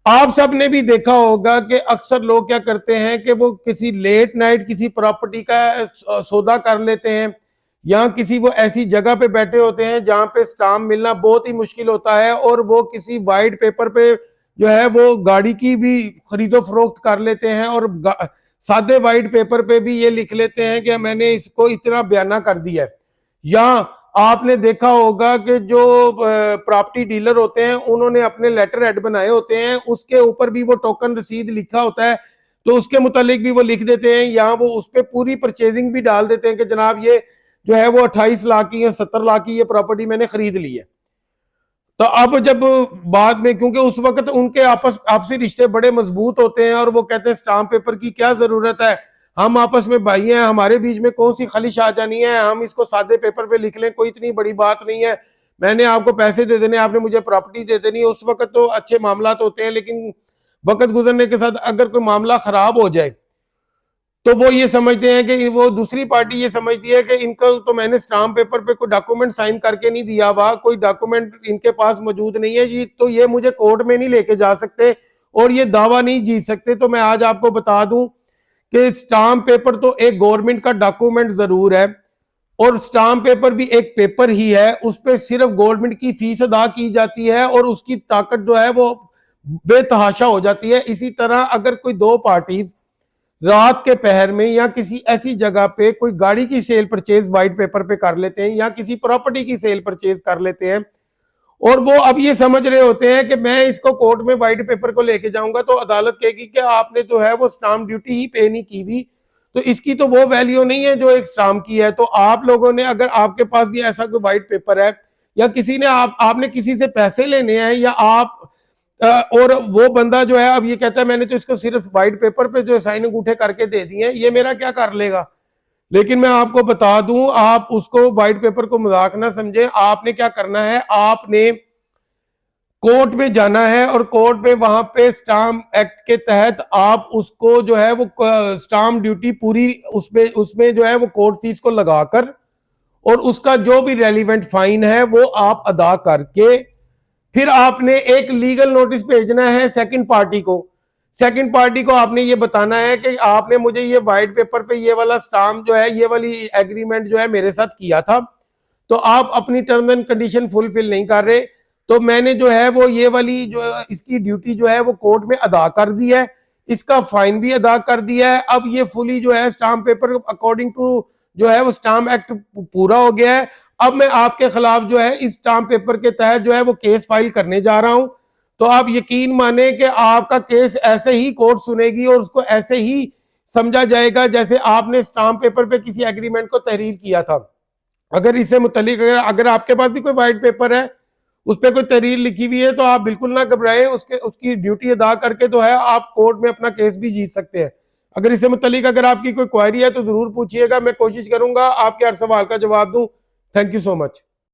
आप सब ने भी देखा होगा कि अक्सर लोग क्या करते हैं कि वो किसी लेट नाइट किसी प्रॉपर्टी का सौदा कर लेते हैं, या किसी वो ऐसी जगह पे बैठे होते हैं जहां पे स्टाम्प मिलना बहुत ही मुश्किल होता है, और वो किसी वाइट पेपर पे जो है वो गाड़ी की भी खरीदो फरोख्त कर लेते हैं, और सादे वाइट पेपर पे भी ये लिख लेते हैं कि मैंने इसको इतना बयाना कर दिया है। या आपने देखा होगा कि जो प्रॉपर्टी डीलर होते हैं उन्होंने अपने लेटर हेड बनाए होते हैं, उसके ऊपर भी वो टोकन रसीद लिखा होता है, तो उसके मुतालिक भी वो लिख देते हैं, या वो उस पर पूरी परचेजिंग भी डाल देते हैं कि जनाब ये जो है वो 28 लाख की या 70 लाख की ये प्रॉपर्टी मैंने खरीद ली है। तो अब जब बाद में, क्योंकि उस वक्त उनके आपसी रिश्ते बड़े मजबूत होते हैं, और वो कहते हैं स्टाम्प पेपर की क्या जरूरत है, हम आपस में भाई हैं, हमारे बीच में कौन सी खलिश आ जानी है, हम इसको सादे पेपर पे लिख लें, कोई इतनी बड़ी बात नहीं है, मैंने आपको पैसे दे देने, आपने मुझे प्रॉपर्टी दे देनी है। उस वक्त तो अच्छे मामला होते हैं, लेकिन वक्त गुजरने के साथ अगर कोई मामला खराब हो जाए तो वो ये समझते हैं कि वो दूसरी पार्टी ये समझती है कि इनको तो मैंने स्टाम्प पेपर पे कोई डॉक्यूमेंट साइन करके नहीं दिया हुआ, कोई डॉक्यूमेंट इनके पास मौजूद नहीं है जी, तो ये मुझे कोर्ट में नहीं लेके जा सकते और ये दावा नहीं जीत सकते। तो मैं आज आपको बता दूं कि स्टाम्प पेपर तो एक गवर्नमेंट का डॉक्यूमेंट जरूर है, और स्टाम्प पेपर भी एक पेपर ही है, उस पर सिर्फ गवर्नमेंट की फीस अदा की जाती है और उसकी ताकत जो है वो बेतहाशा हो जाती है। इसी तरह अगर कोई दो पार्टीज रात के पहर में या किसी ऐसी जगह पे कोई गाड़ी की सेल परचेज व्हाइट पेपर पे कर लेते हैं, या किसी प्रॉपर्टी की सेल परचेज कर लेते हैं, और वो अब ये समझ रहे होते हैं कि मैं इसको कोर्ट में व्हाइट पेपर को लेके जाऊंगा तो अदालत कहेगी कि आपने जो है वो स्टाम्प ड्यूटी ही पे नहीं की हुई, तो इसकी तो वो वैल्यू नहीं है जो एक स्टाम्प की है। तो आप लोगों ने, अगर आपके पास भी ऐसा कोई व्हाइट पेपर है, या किसी ने आपने किसी से पैसे लेने हैं, या आप और वो बंदा जो है अब ये कहता है मैंने तो इसको सिर्फ व्हाइट पेपर पे जो साइन अंगूठे करके दे दिए, ये मेरा क्या कर लेगा। लेकिन मैं आपको बता दूं, आप उसको व्हाइट पेपर को मजाक ना समझे। आपने क्या करना है, आपने कोर्ट में जाना है, और कोर्ट में वहां पे स्टाम्प एक्ट के तहत आप उसको जो है वो स्टाम्प ड्यूटी पूरी उसमें उसमें जो है वो कोर्ट फीस को लगाकर, और उसका जो भी रेलिवेंट फाइन है वो आप अदा करके, फिर आपने एक लीगल नोटिस भेजना है सेकंड पार्टी को। सेकंड पार्टी को आपने ये बताना है कि आपने मुझे ये व्हाइट पेपर पे ये वाला स्टाम्प जो है, ये वाली एग्रीमेंट जो है मेरे साथ किया था, तो आप अपनी टर्म एंड कंडीशन फुलफिल नहीं कर रहे, तो मैंने जो है वो ये वाली जो इसकी ड्यूटी जो है वो कोर्ट में अदा कर दी है, इसका फाइन भी अदा कर दिया है। अब ये फुली जो है स्टाम्प पेपर अकॉर्डिंग टू जो है वो स्टाम्प एक्ट पूरा हो गया है। अब मैं आपके खिलाफ जो है इस स्टाम्प पेपर के तहत जो है वो केस फाइल करने जा रहा हूं, तो आप यकीन माने कि आपका केस ऐसे ही कोर्ट सुनेगी और उसको ऐसे ही समझा जाएगा जैसे आपने स्टाम्प पेपर पे किसी एग्रीमेंट को तहरीर किया था। अगर इससे मुतलिक अगर आपके पास भी कोई व्हाइट पेपर है, उस पर कोई तहरीर लिखी हुई है, तो आप बिल्कुल ना घबराएं, उसकी ड्यूटी अदा करके तो है आप कोर्ट में अपना केस भी जीत सकते हैं। अगर इससे मुतलिक अगर आपकी कोई क्वेरी है तो जरूर पूछिएगा, मैं कोशिश करूंगा आपके हर सवाल का जवाब दूं। Thank you so much.